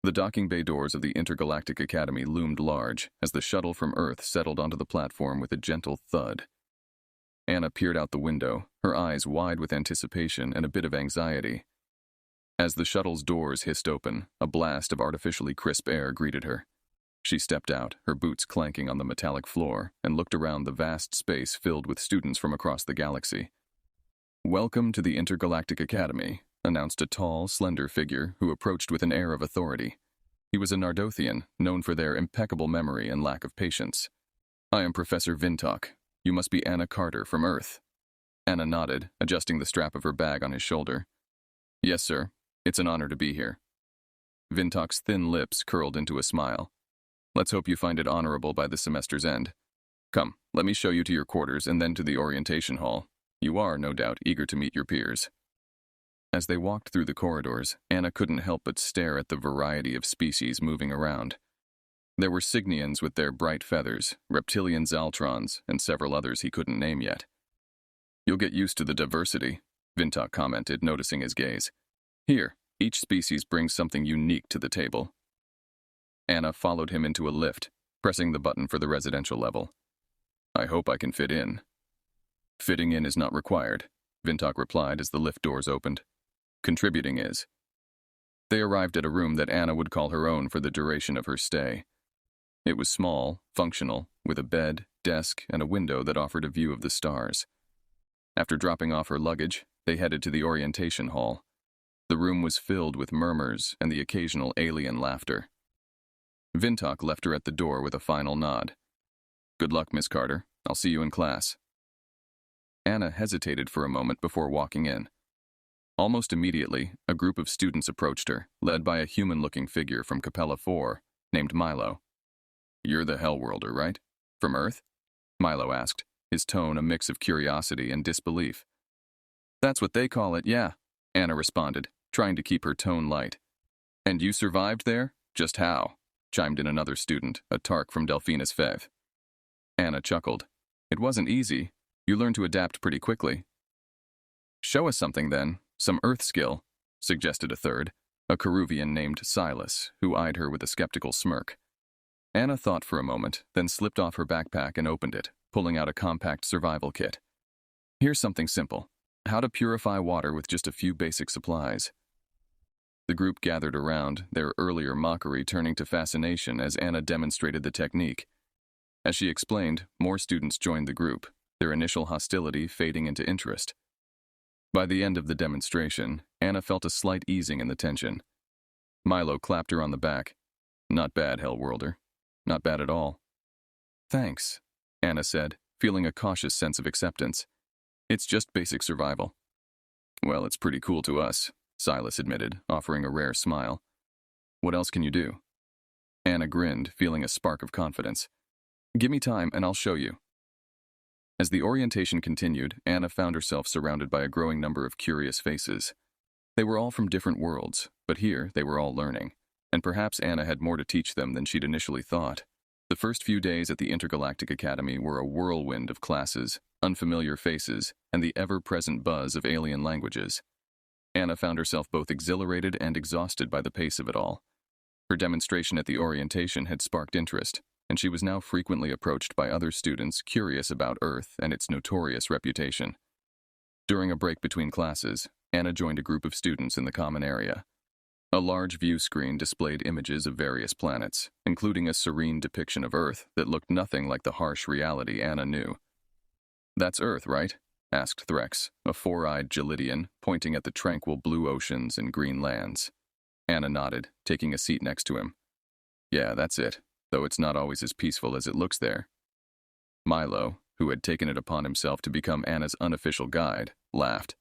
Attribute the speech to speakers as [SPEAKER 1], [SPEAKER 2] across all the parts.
[SPEAKER 1] The docking bay doors of the Intergalactic Academy loomed large as the shuttle from Earth settled onto the platform with a gentle thud. Anna peered out the window, her eyes wide with anticipation and a bit of anxiety. As the shuttle's doors hissed open, a blast of artificially crisp air greeted her. She stepped out, her boots clanking on the metallic floor, and looked around the vast space filled with students from across the galaxy. "Welcome to the Intergalactic Academy," announced a tall, slender figure who approached with an air of authority. He was a Nardothian, known for their impeccable memory and lack of patience. "I am Professor Vintok. You must be Anna Carter from Earth." Anna nodded, adjusting the strap of her bag on his shoulder. "Yes, sir. It's an honor to be here." Vintok's thin lips curled into a smile. "Let's hope you find it honorable by the semester's end. Come, let me show you to your quarters and then to the orientation hall. You are, no doubt, eager to meet your peers." As they walked through the corridors, Anna couldn't help but stare at the variety of species moving around. There were Cygnians with their bright feathers, reptilian Zaltrons, and several others he couldn't name yet. "You'll get used to the diversity," Vintok commented, noticing his gaze. "Here, each species brings something unique to the table." Anna followed him into a lift, pressing the button for the residential level. "I hope I can fit in." "Fitting in is not required," Vintok replied as the lift doors opened. "Contributing is." They arrived at a room that Anna would call her own for the duration of her stay. It was small, functional, with a bed, desk, and a window that offered a view of the stars. After dropping off her luggage, they headed to the orientation hall. The room was filled with murmurs and the occasional alien laughter. Vintok left her at the door with a final nod. "Good luck, Miss Carter. I'll see you in class." Anna hesitated for a moment before walking in. Almost immediately, a group of students approached her, led by a human-looking figure from Capella 4, named Milo. "You're the Hellworlder, right? From Earth?" Milo asked, his tone a mix of curiosity and disbelief. "That's what they call it, yeah," Anna responded, trying to keep her tone light. "And you survived there? Just how?" chimed in another student, a Tark from Delphinus Fev. Anna chuckled. "It wasn't easy. You learned to adapt pretty quickly." "Show us something then, some Earth skill," suggested a third, a Keruvian named Silas, who eyed her with a skeptical smirk. Anna thought for a moment, then slipped off her backpack and opened it, pulling out a compact survival kit. "Here's something simple. How to purify water with just a few basic supplies." The group gathered around, their earlier mockery turning to fascination as Anna demonstrated the technique. As she explained, more students joined the group, their initial hostility fading into interest. By the end of the demonstration, Anna felt a slight easing in the tension. Milo clapped her on the back. "Not bad, Hellworlder. Not bad at all." "Thanks," Anna said, feeling a cautious sense of acceptance. "It's just basic survival." "Well, it's pretty cool to us," Silas admitted, offering a rare smile. "What else can you do?" Anna grinned, feeling a spark of confidence. "Give me time and I'll show you." As the orientation continued, Anna found herself surrounded by a growing number of curious faces. They were all from different worlds, but here they were all learning, and perhaps Anna had more to teach them than she'd initially thought. The first few days at the Intergalactic Academy were a whirlwind of classes, unfamiliar faces, and the ever-present buzz of alien languages. Anna found herself both exhilarated and exhausted by the pace of it all. Her demonstration at the orientation had sparked interest, and she was now frequently approached by other students curious about Earth and its notorious reputation. During a break between classes, Anna joined a group of students in the common area. A large view screen displayed images of various planets, including a serene depiction of Earth that looked nothing like the harsh reality Anna knew. "That's Earth, right?" asked Threx, a four-eyed Gelidian, pointing at the tranquil blue oceans and green lands. Anna nodded, taking a seat next to him. "Yeah, that's it, though it's not always as peaceful as it looks there." Milo, who had taken it upon himself to become Anna's unofficial guide, laughed.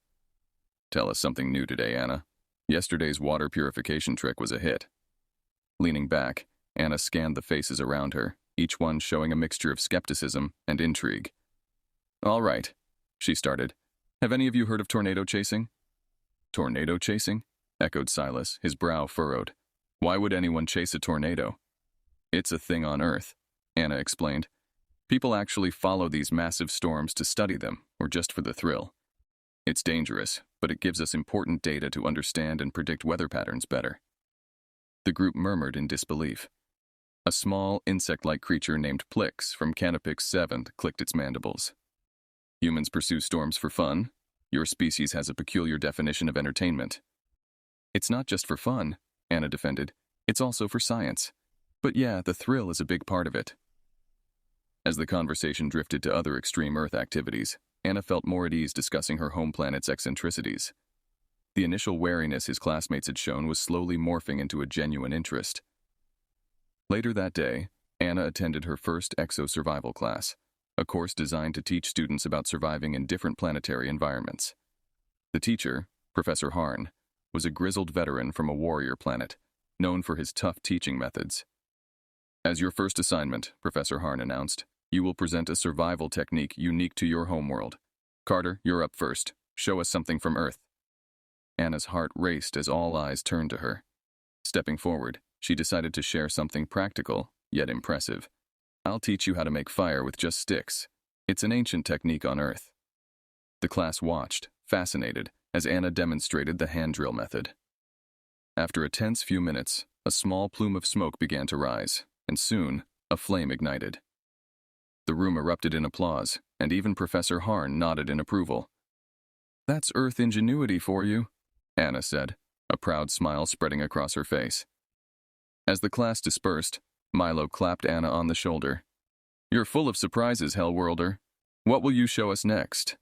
[SPEAKER 1] "Tell us something new today, Anna. Yesterday's water purification trick was a hit." Leaning back, Anna scanned the faces around her, each one showing a mixture of skepticism and intrigue. "All right," she started. "Have any of you heard of tornado chasing?" "Tornado chasing?" echoed Silas, his brow furrowed. "Why would anyone chase a tornado?" "It's a thing on Earth," Anna explained. "People actually follow these massive storms to study them, or just for the thrill. It's dangerous, but it gives us important data to understand and predict weather patterns better." The group murmured in disbelief. A small, insect-like creature named Plix from Canopix 7th clicked its mandibles. Humans pursue storms for fun. Your species has a peculiar definition of entertainment. It's not just for fun, Anna defended. It's also for science. But yeah, the thrill is a big part of it. As the conversation drifted to other extreme Earth activities, Anna felt more at ease discussing her home planet's eccentricities. The initial wariness his classmates had shown was slowly morphing into a genuine interest. Later that day, Anna attended her first exo-survival class, a course designed to teach students about surviving in different planetary environments. The teacher, Professor Harn, was a grizzled veteran from a warrior planet, known for his tough teaching methods. As your first assignment, Professor Harn announced, you will present a survival technique unique to your homeworld. Carter, you're up first. Show us something from Earth. Anna's heart raced as all eyes turned to her. Stepping forward, she decided to share something practical, yet impressive. I'll teach you how to make fire with just sticks. It's an ancient technique on Earth. The class watched, fascinated, as Anna demonstrated the hand drill method. After a tense few minutes, a small plume of smoke began to rise, and soon, a flame ignited. The room erupted in applause, and even Professor Harn nodded in approval. That's Earth ingenuity for you, Anna said, a proud smile spreading across her face. As the class dispersed, Milo clapped Anna on the shoulder. You're full of surprises, Hellworlder. What will you show us next?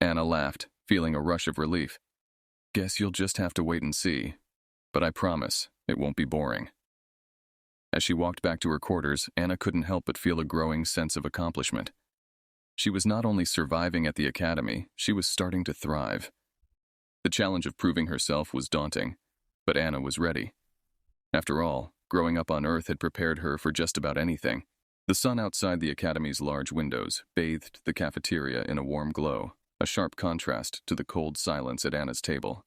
[SPEAKER 1] Anna laughed, feeling a rush of relief. Guess you'll just have to wait and see. But I promise, it won't be boring. As she walked back to her quarters, Anna couldn't help but feel a growing sense of accomplishment. She was not only surviving at the academy, she was starting to thrive. The challenge of proving herself was daunting, but Anna was ready. After all, growing up on Earth had prepared her for just about anything. The sun outside the academy's large windows bathed the cafeteria in a warm glow, a sharp contrast to the cold silence at Anna's table.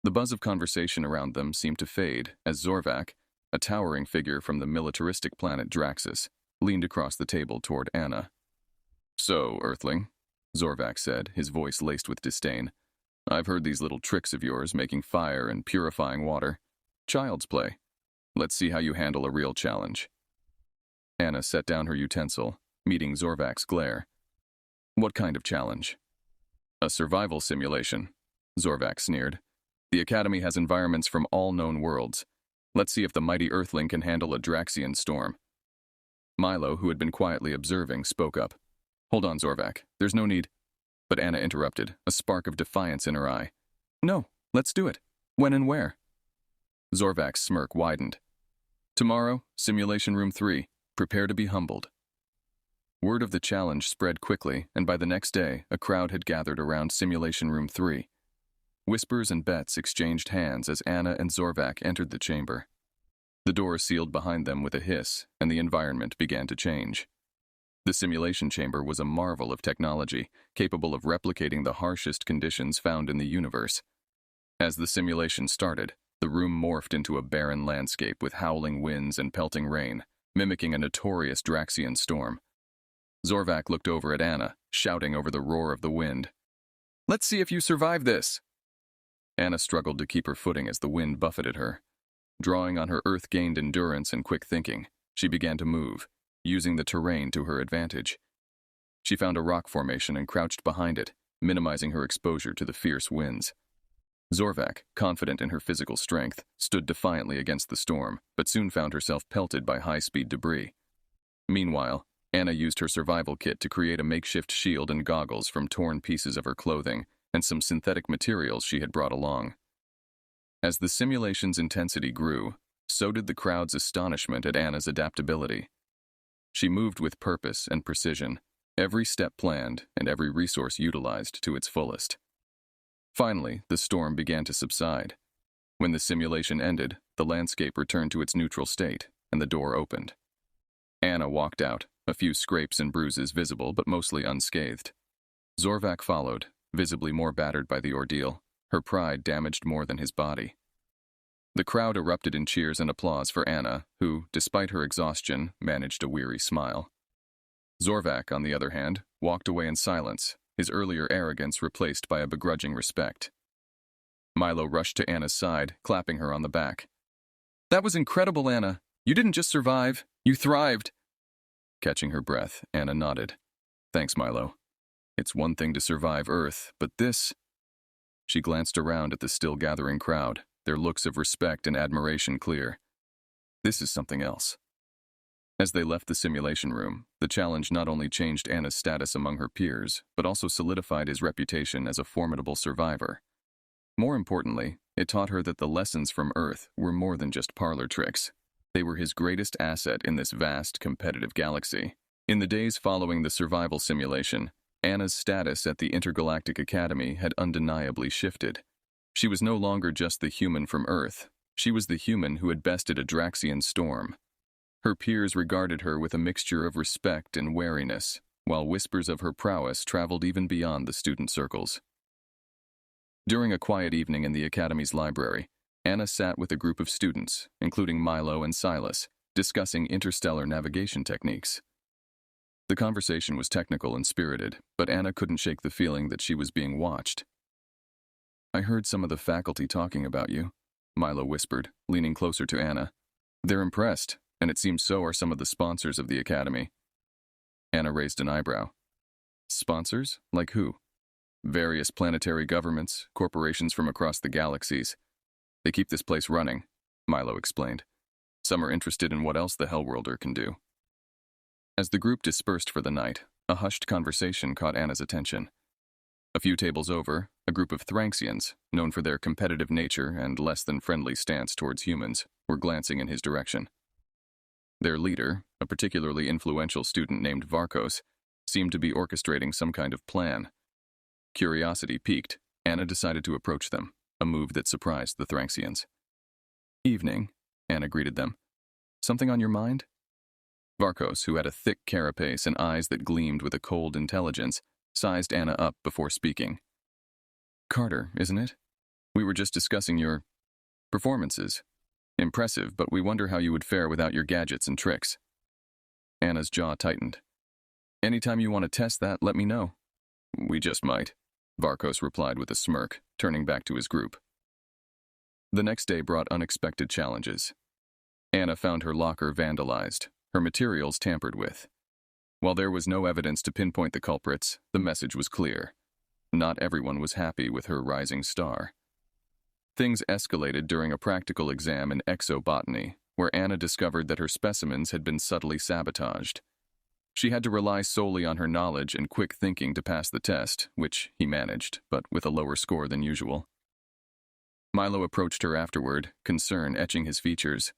[SPEAKER 1] The buzz of conversation around them seemed to fade as Zorvak, a towering figure from the militaristic planet Draxus, leaned across the table toward Anna. So, Earthling, Zorvak said, his voice laced with disdain, I've heard these little tricks of yours making fire and purifying water. Child's play. Let's see how you handle a real challenge. Anna set down her utensil, meeting Zorvak's glare. What kind of challenge? A survival simulation, Zorvak sneered. The Academy has environments from all known worlds. Let's see if the mighty Earthling can handle a Draxian storm. Milo, who had been quietly observing, spoke up. Hold on, Zorvak. There's no need. But Anna interrupted, a spark of defiance in her eye. No, let's do it. When and where? Zorvak's smirk widened. Tomorrow, Simulation Room 3. Prepare to be humbled. Word of the challenge spread quickly, and by the next day, a crowd had gathered around Simulation Room 3. Whispers and bets exchanged hands as Anna and Zorvak entered the chamber. The door sealed behind them with a hiss, and the environment began to change. The simulation chamber was a marvel of technology, capable of replicating the harshest conditions found in the universe. As the simulation started, the room morphed into a barren landscape with howling winds and pelting rain, mimicking a notorious Draxian storm. Zorvak looked over at Anna, shouting over the roar of the wind. Let's see if you survive this! Anna struggled to keep her footing as the wind buffeted her. Drawing on her Earth-gained endurance and quick thinking, she began to move, using the terrain to her advantage. She found a rock formation and crouched behind it, minimizing her exposure to the fierce winds. Zorvak, confident in her physical strength, stood defiantly against the storm, but soon found herself pelted by high-speed debris. Meanwhile, Anna used her survival kit to create a makeshift shield and goggles from torn pieces of her clothing and some synthetic materials she had brought along. As the simulation's intensity grew, so did the crowd's astonishment at Anna's adaptability. She moved with purpose and precision, every step planned and every resource utilized to its fullest. Finally, the storm began to subside. When the simulation ended, the landscape returned to its neutral state, and the door opened. Anna walked out, a few scrapes and bruises visible but mostly unscathed. Zorvak followed, visibly more battered by the ordeal, her pride damaged more than his body. The crowd erupted in cheers and applause for Anna, who, despite her exhaustion, managed a weary smile. Zorvak, on the other hand, walked away in silence, his earlier arrogance replaced by a begrudging respect. Milo rushed to Anna's side, clapping her on the back. That was incredible, Anna. You didn't just survive, you thrived. Catching her breath, Anna nodded. Thanks, Milo. It's one thing to survive Earth, but this... She glanced around at the still gathering crowd, their looks of respect and admiration clear. This is something else. As they left the simulation room, the challenge not only changed Anna's status among her peers, but also solidified his reputation as a formidable survivor. More importantly, it taught her that the lessons from Earth were more than just parlor tricks. They were his greatest asset in this vast, competitive galaxy. In the days following the survival simulation, Anna's status at the Intergalactic Academy had undeniably shifted. She was no longer just the human from Earth. She was the human who had bested a Draxian storm. Her peers regarded her with a mixture of respect and wariness, while whispers of her prowess traveled even beyond the student circles. During a quiet evening in the Academy's library, Anna sat with a group of students, including Milo and Silas, discussing interstellar navigation techniques. The conversation was technical and spirited, but Anna couldn't shake the feeling that she was being watched. I heard some of the faculty talking about you, Milo whispered, leaning closer to Anna. They're impressed, and it seems so are some of the sponsors of the Academy. Anna raised an eyebrow. Sponsors? Like who? Various planetary governments, corporations from across the galaxies. They keep this place running, Milo explained. Some are interested in what else the Hellworlder can do. As the group dispersed for the night, a hushed conversation caught Anna's attention. A few tables over, a group of Thranxians, known for their competitive nature and less than friendly stance towards humans, were glancing in his direction. Their leader, a particularly influential student named Varkos, seemed to be orchestrating some kind of plan. Curiosity piqued, Anna decided to approach them, a move that surprised the Thranxians. Evening, Anna greeted them. Something on your mind? Varkos, who had a thick carapace and eyes that gleamed with a cold intelligence, sized Anna up before speaking. Carter, isn't it? We were just discussing your performances. Impressive, but we wonder how you would fare without your gadgets and tricks. Anna's jaw tightened. Anytime you want to test that, let me know. We just might, Varkos replied with a smirk, turning back to his group. The next day brought unexpected challenges. Anna found her locker vandalized, her materials tampered with. While there was no evidence to pinpoint the culprits, the message was clear. Not everyone was happy with her rising star. Things escalated during a practical exam in exobotany, where Anna discovered that her specimens had been subtly sabotaged. She had to rely solely on her knowledge and quick thinking to pass the test, which he managed, but with a lower score than usual. Milo approached her afterward, concern etching his features.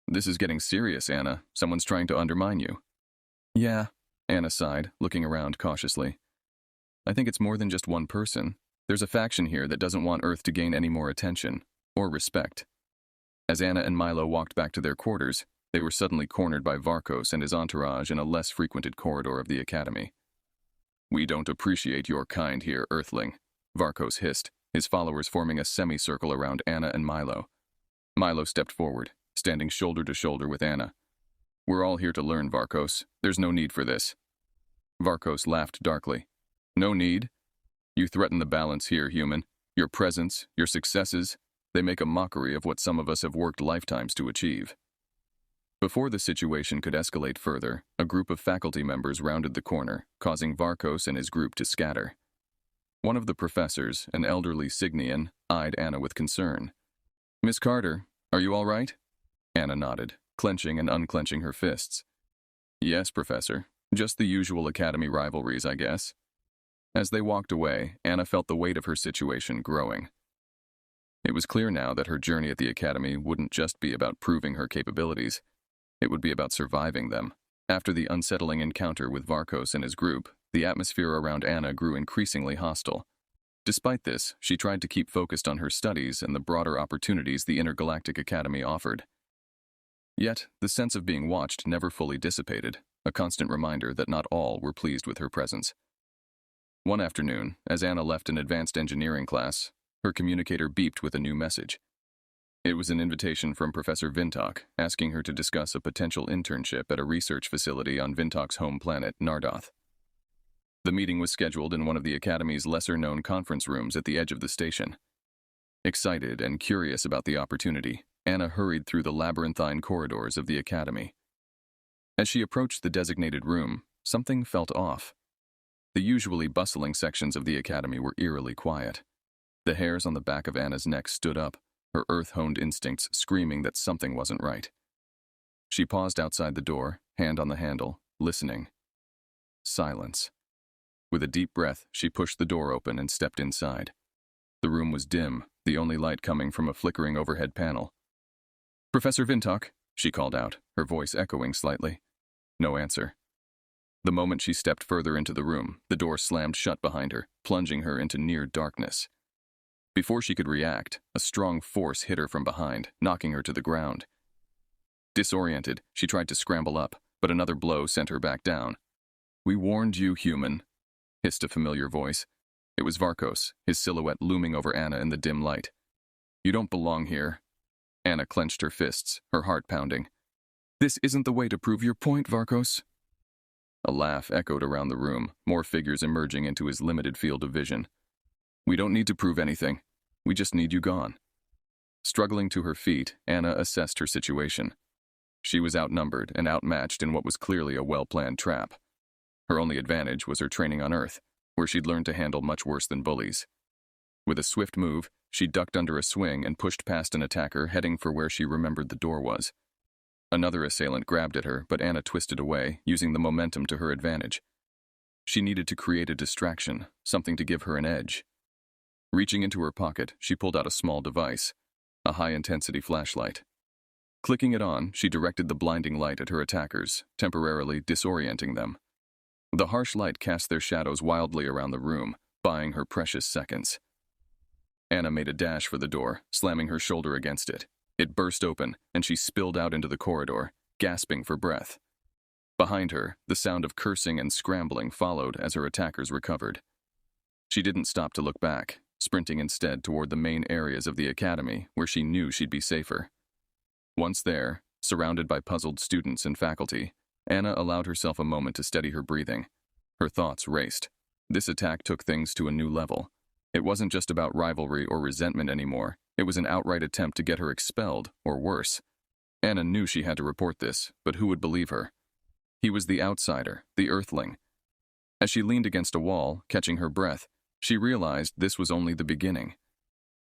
[SPEAKER 1] This is getting serious, Anna. Someone's trying to undermine you. Yeah, Anna sighed, looking around cautiously. I think it's more than just one person. There's a faction here that doesn't want Earth to gain any more attention, or respect. As Anna and Milo walked back to their quarters, they were suddenly cornered by Varkos and his entourage in a less frequented corridor of the Academy. We don't appreciate your kind here, Earthling, Varkos hissed, his followers forming a semicircle around Anna and Milo. Milo stepped forward, standing shoulder to shoulder with Anna. We're all here to learn, Varkos. There's no need for this. Varkos laughed darkly. No need? You threaten the balance here, human. Your presence, your successes, they make a mockery of what some of us have worked lifetimes to achieve. Before the situation could escalate further, a group of faculty members rounded the corner, causing Varkos and his group to scatter. One of the professors, an elderly Signian, eyed Anna with concern. Miss Carter, are you all right? Anna nodded, clenching and unclenching her fists. Yes, Professor. Just the usual Academy rivalries, I guess. As they walked away, Anna felt the weight of her situation growing. It was clear now that her journey at the Academy wouldn't just be about proving her capabilities. It would be about surviving them. After the unsettling encounter with Varkos and his group, the atmosphere around Anna grew increasingly hostile. Despite this, she tried to keep focused on her studies and the broader opportunities the Intergalactic Academy offered. Yet, the sense of being watched never fully dissipated, a constant reminder that not all were pleased with her presence. One afternoon, as Anna left an advanced engineering class, her communicator beeped with a new message. It was an invitation from Professor Vintok, asking her to discuss a potential internship at a research facility on Vintok's home planet, Nardoth. The meeting was scheduled in one of the Academy's lesser-known conference rooms at the edge of the station. Excited and curious about the opportunity, Anna hurried through the labyrinthine corridors of the academy. As she approached the designated room, something felt off. The usually bustling sections of the academy were eerily quiet. The hairs on the back of Anna's neck stood up, her earth-honed instincts screaming that something wasn't right. She paused outside the door, hand on the handle, listening. Silence. With a deep breath, she pushed the door open and stepped inside. The room was dim, the only light coming from a flickering overhead panel. "Professor Vintok," she called out, her voice echoing slightly. No answer. The moment she stepped further into the room, the door slammed shut behind her, plunging her into near darkness. Before she could react, a strong force hit her from behind, knocking her to the ground. Disoriented, she tried to scramble up, but another blow sent her back down. "We warned you, human," hissed a familiar voice. It was Varkos, his silhouette looming over Anna in the dim light. "You don't belong here." Anna clenched her fists, her heart pounding. "This isn't the way to prove your point, Varkos." A laugh echoed around the room, more figures emerging into his limited field of vision. "We don't need to prove anything. We just need you gone." Struggling to her feet, Anna assessed her situation. She was outnumbered and outmatched in what was clearly a well-planned trap. Her only advantage was her training on Earth, where she'd learned to handle much worse than bullies. With a swift move, she ducked under a swing and pushed past an attacker heading for where she remembered the door was. Another assailant grabbed at her, but Anna twisted away, using the momentum to her advantage. She needed to create a distraction, something to give her an edge. Reaching into her pocket, she pulled out a small device, a high-intensity flashlight. Clicking it on, she directed the blinding light at her attackers, temporarily disorienting them. The harsh light cast their shadows wildly around the room, buying her precious seconds. Anna made a dash for the door, slamming her shoulder against it. It burst open, and she spilled out into the corridor, gasping for breath. Behind her, the sound of cursing and scrambling followed as her attackers recovered. She didn't stop to look back, sprinting instead toward the main areas of the academy where she knew she'd be safer. Once there, surrounded by puzzled students and faculty, Anna allowed herself a moment to steady her breathing. Her thoughts raced. This attack took things to a new level. It wasn't just about rivalry or resentment anymore. It was an outright attempt to get her expelled, or worse. Anna knew she had to report this, but who would believe her? He was the outsider, the earthling. As she leaned against a wall, catching her breath, she realized this was only the beginning.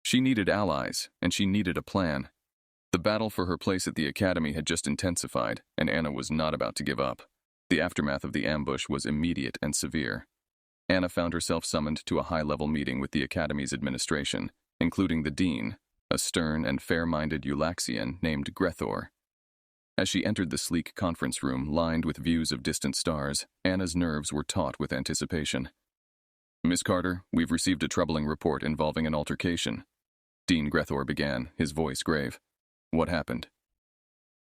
[SPEAKER 1] She needed allies, and she needed a plan. The battle for her place at the academy had just intensified, and Anna was not about to give up. The aftermath of the ambush was immediate and severe. Anna found herself summoned to a high-level meeting with the academy's administration, including the dean, a stern and fair-minded Eulaxian named Grethor. As she entered the sleek conference room lined with views of distant stars, Anna's nerves were taut with anticipation. "Miss Carter, we've received a troubling report involving an altercation." Dean Grethor began, his voice grave. "What happened?"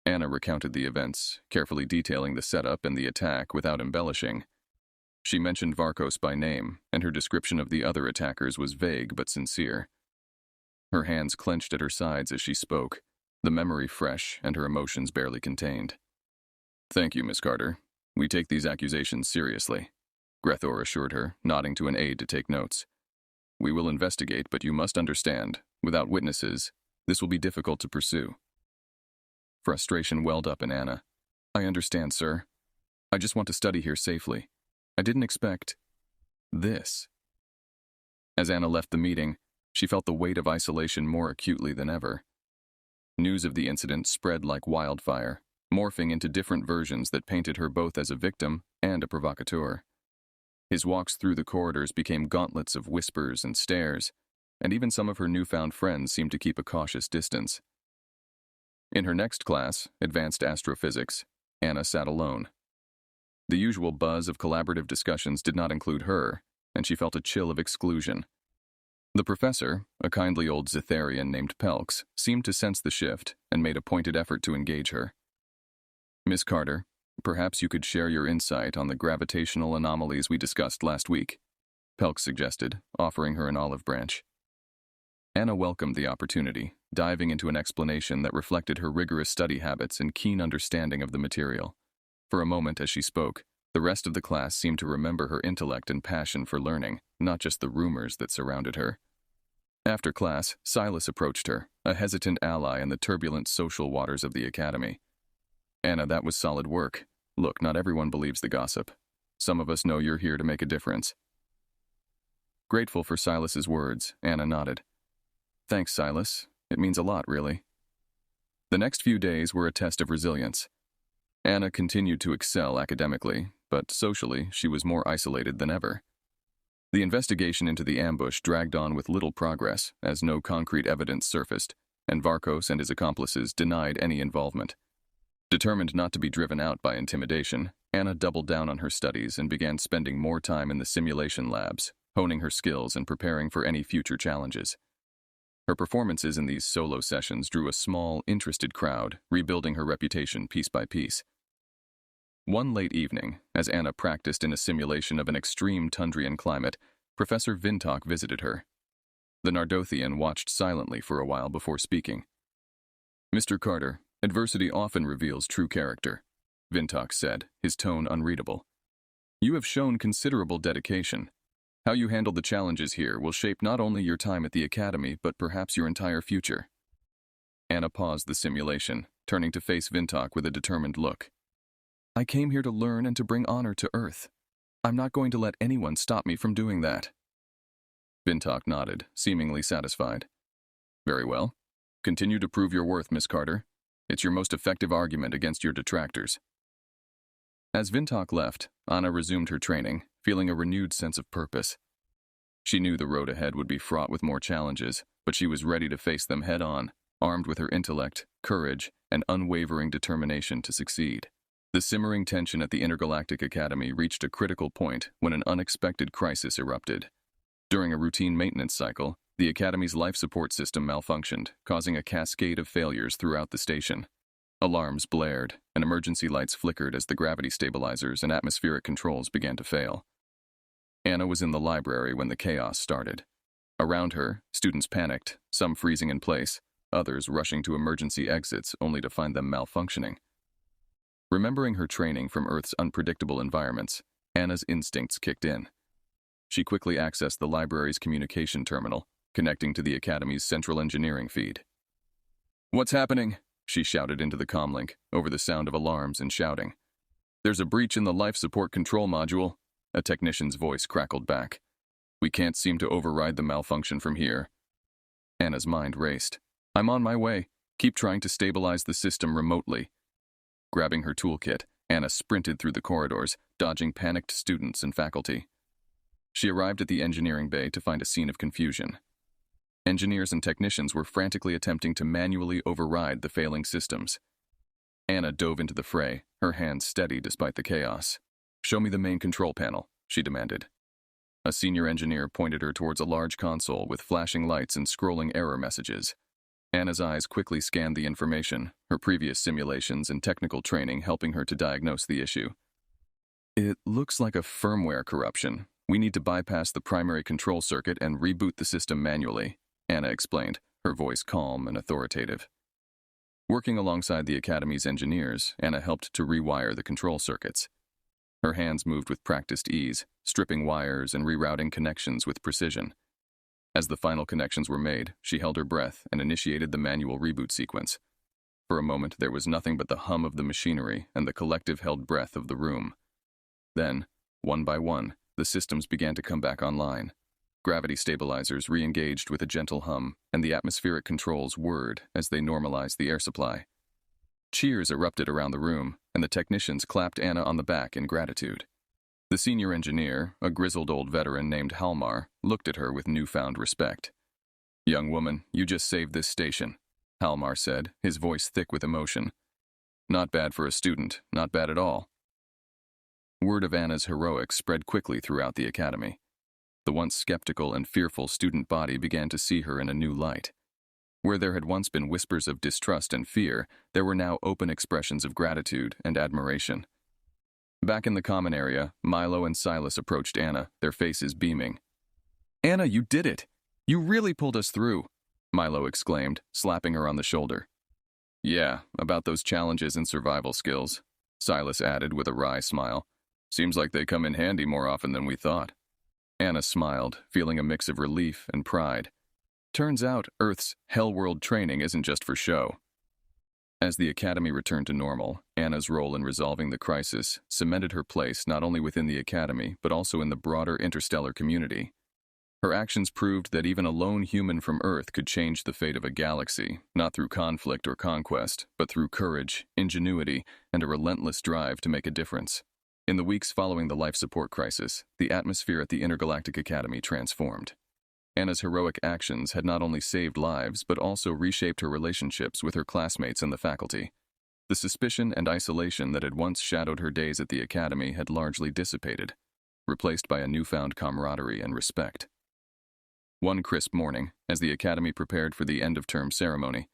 [SPEAKER 1] Anna recounted the events, carefully detailing the setup and the attack without embellishing. She mentioned Varkos by name, and her description of the other attackers was vague but sincere. Her hands clenched at her sides as she spoke, the memory fresh and her emotions barely contained. "Thank you, Miss Carter. We take these accusations seriously," Grethor assured her, nodding to an aide to take notes. "We will investigate, but you must understand, without witnesses, this will be difficult to pursue." Frustration welled up in Anna. "I understand, sir. I just want to study here safely. I didn't expect this." As Anna left the meeting, she felt the weight of isolation more acutely than ever. News of the incident spread like wildfire, morphing into different versions that painted her both as a victim and a provocateur. His walks through the corridors became gauntlets of whispers and stares, and even some of her newfound friends seemed to keep a cautious distance. In her next class, Advanced Astrophysics, Anna sat alone. The usual buzz of collaborative discussions did not include her, and she felt a chill of exclusion. The professor, a kindly old Zitharian named Pelks, seemed to sense the shift and made a pointed effort to engage her. "Miss Carter, perhaps you could share your insight on the gravitational anomalies we discussed last week," Pelks suggested, offering her an olive branch. Anna welcomed the opportunity, diving into an explanation that reflected her rigorous study habits and keen understanding of the material. For a moment as she spoke, the rest of the class seemed to remember her intellect and passion for learning, not just the rumors that surrounded her. After class, Silas approached her, a hesitant ally in the turbulent social waters of the academy. Anna, that was solid work. Look, not everyone believes the gossip. Some of us know you're here to make a difference. Grateful for Silas's words, Anna nodded. Thanks, Silas. It means a lot, really. The next few days were a test of resilience. Anna continued to excel academically, but socially she was more isolated than ever. The investigation into the ambush dragged on with little progress, as no concrete evidence surfaced, and Varkos and his accomplices denied any involvement. Determined not to be driven out by intimidation, Anna doubled down on her studies and began spending more time in the simulation labs, honing her skills and preparing for any future challenges. Her performances in these solo sessions drew a small, interested crowd, rebuilding her reputation piece by piece. One late evening, as Anna practiced in a simulation of an extreme tundrian climate, Professor Vintok visited her. The Nardothian watched silently for a while before speaking. Mr. Carter, adversity often reveals true character, Vintok said, his tone unreadable. You have shown considerable dedication. How you handle the challenges here will shape not only your time at the academy, but perhaps your entire future. Anna paused the simulation, turning to face Vintok with a determined look. I came here to learn and to bring honor to Earth. I'm not going to let anyone stop me from doing that. Vintok nodded, seemingly satisfied. Very well. Continue to prove your worth, Miss Carter. It's your most effective argument against your detractors. As Vintok left, Anna resumed her training, feeling a renewed sense of purpose. She knew the road ahead would be fraught with more challenges, but she was ready to face them head-on, armed with her intellect, courage, and unwavering determination to succeed. The simmering tension at the Intergalactic Academy reached a critical point when an unexpected crisis erupted. During a routine maintenance cycle, the Academy's life support system malfunctioned, causing a cascade of failures throughout the station. Alarms blared, and emergency lights flickered as the gravity stabilizers and atmospheric controls began to fail. Anna was in the library when the chaos started. Around her, students panicked, some freezing in place, others rushing to emergency exits only to find them malfunctioning. Remembering her training from Earth's unpredictable environments, Anna's instincts kicked in. She quickly accessed the library's communication terminal, connecting to the Academy's central engineering feed. What's happening? She shouted into the comlink, over the sound of alarms and shouting. There's a breach in the life support control module, a technician's voice crackled back. We can't seem to override the malfunction from here. Anna's mind raced. I'm on my way. Keep trying to stabilize the system remotely. Grabbing her toolkit, Anna sprinted through the corridors, dodging panicked students and faculty. She arrived at the engineering bay to find a scene of confusion. Engineers and technicians were frantically attempting to manually override the failing systems. Anna dove into the fray, her hands steady despite the chaos. Show me the main control panel, she demanded. A senior engineer pointed her towards a large console with flashing lights and scrolling error messages. Anna's eyes quickly scanned the information, her previous simulations and technical training helping her to diagnose the issue. It looks like a firmware corruption. We need to bypass the primary control circuit and reboot the system manually, Anna explained, her voice calm and authoritative. Working alongside the Academy's engineers, Anna helped to rewire the control circuits. Her hands moved with practiced ease, stripping wires and rerouting connections with precision. As the final connections were made, she held her breath and initiated the manual reboot sequence. For a moment, there was nothing but the hum of the machinery and the collective held breath of the room. Then, one by one, the systems began to come back online. Gravity stabilizers re-engaged with a gentle hum, and the atmospheric controls whirred as they normalized the air supply. Cheers erupted around the room, and the technicians clapped Anna on the back in gratitude. The senior engineer, a grizzled old veteran named Halmar, looked at her with newfound respect. Young woman, you just saved this station, Halmar said, his voice thick with emotion. Not bad for a student, not bad at all. Word of Anna's heroics spread quickly throughout the academy. The once skeptical and fearful student body began to see her in a new light. Where there had once been whispers of distrust and fear, there were now open expressions of gratitude and admiration. Back in the common area, Milo and Silas approached Anna, their faces beaming. Anna, you did it! You really pulled us through, Milo exclaimed, slapping her on the shoulder. Yeah, about those challenges and survival skills, Silas added with a wry smile. Seems like they come in handy more often than we thought. Anna smiled, feeling a mix of relief and pride. Turns out Earth's Hellworld training isn't just for show. As the Academy returned to normal, Anna's role in resolving the crisis cemented her place not only within the Academy, but also in the broader interstellar community. Her actions proved that even a lone human from Earth could change the fate of a galaxy, not through conflict or conquest, but through courage, ingenuity, and a relentless drive to make a difference. In the weeks following the life support crisis, the atmosphere at the Intergalactic Academy transformed. Anna's heroic actions had not only saved lives, but also reshaped her relationships with her classmates and the faculty. The suspicion and isolation that had once shadowed her days at the Academy had largely dissipated, replaced by a newfound camaraderie and respect. One crisp morning, as the Academy prepared for the end-of-term ceremony,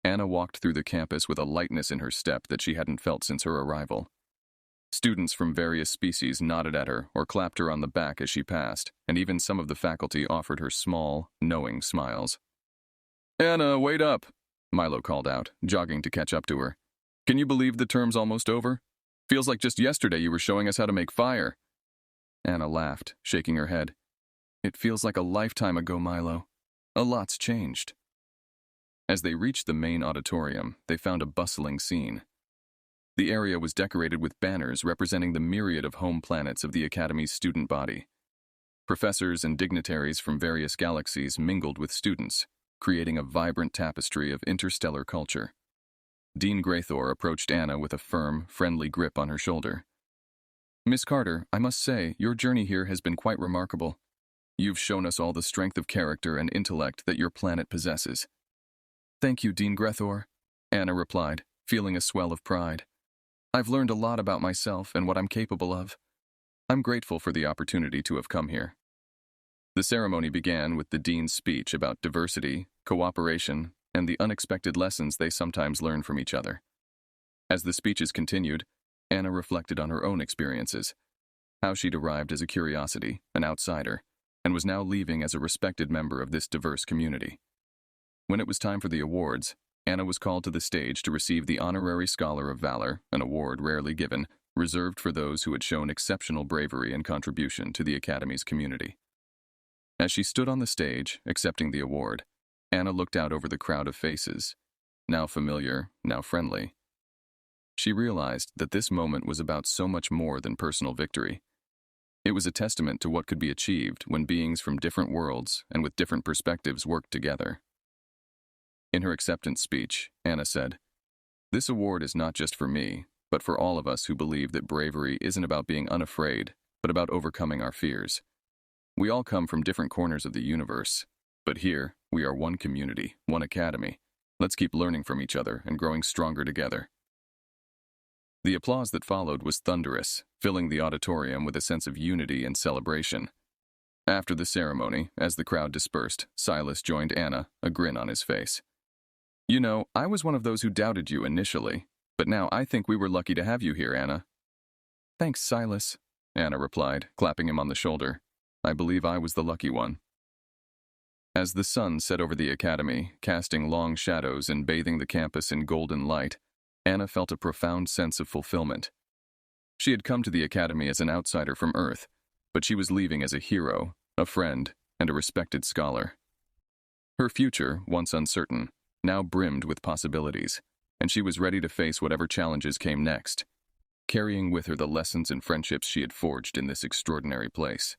[SPEAKER 1] Anna walked through the campus with a lightness in her step that she hadn't felt since her arrival. Students from various species nodded at her or clapped her on the back as she passed, and even some of the faculty offered her small, knowing smiles. "Anna, wait up," Milo called out, jogging to catch up to her. "Can you believe the term's almost over? Feels like just yesterday you were showing us how to make fire." Anna laughed, shaking her head. "It feels like a lifetime ago, Milo. A lot's changed." As they reached the main auditorium, they found a bustling scene. The area was decorated with banners representing the myriad of home planets of the Academy's student body. Professors and dignitaries from various galaxies mingled with students, creating a vibrant tapestry of interstellar culture. Dean Graythor approached Anna with a firm, friendly grip on her shoulder. "Miss Carter, I must say, your journey here has been quite remarkable. You've shown us all the strength of character and intellect that your planet possesses." "Thank you, Dean Graythor," Anna replied, feeling a swell of pride. "I've learned a lot about myself and what I'm capable of. I'm grateful for the opportunity to have come here." The ceremony began with the Dean's speech about diversity, cooperation, and the unexpected lessons they sometimes learn from each other. As the speeches continued, Anna reflected on her own experiences, how she'd arrived as a curiosity, an outsider, and was now leaving as a respected member of this diverse community. When it was time for the awards, Anna was called to the stage to receive the Honorary Scholar of Valor, an award rarely given, reserved for those who had shown exceptional bravery and contribution to the Academy's community. As she stood on the stage, accepting the award, Anna looked out over the crowd of faces, now familiar, now friendly. She realized that this moment was about so much more than personal victory. It was a testament to what could be achieved when beings from different worlds and with different perspectives worked together. In her acceptance speech, Anna said, "This award is not just for me, but for all of us who believe that bravery isn't about being unafraid, but about overcoming our fears. We all come from different corners of the universe, but here, we are one community, one academy. Let's keep learning from each other and growing stronger together." The applause that followed was thunderous, filling the auditorium with a sense of unity and celebration. After the ceremony, as the crowd dispersed, Silas joined Anna, a grin on his face. "You know, I was one of those who doubted you initially, but now I think we were lucky to have you here, Anna." "Thanks, Silas," Anna replied, clapping him on the shoulder. "I believe I was the lucky one." As the sun set over the Academy, casting long shadows and bathing the campus in golden light, Anna felt a profound sense of fulfillment. She had come to the Academy as an outsider from Earth, but she was leaving as a hero, a friend, and a respected scholar. Her future, once uncertain, now brimmed with possibilities, and she was ready to face whatever challenges came next, carrying with her the lessons and friendships she had forged in this extraordinary place.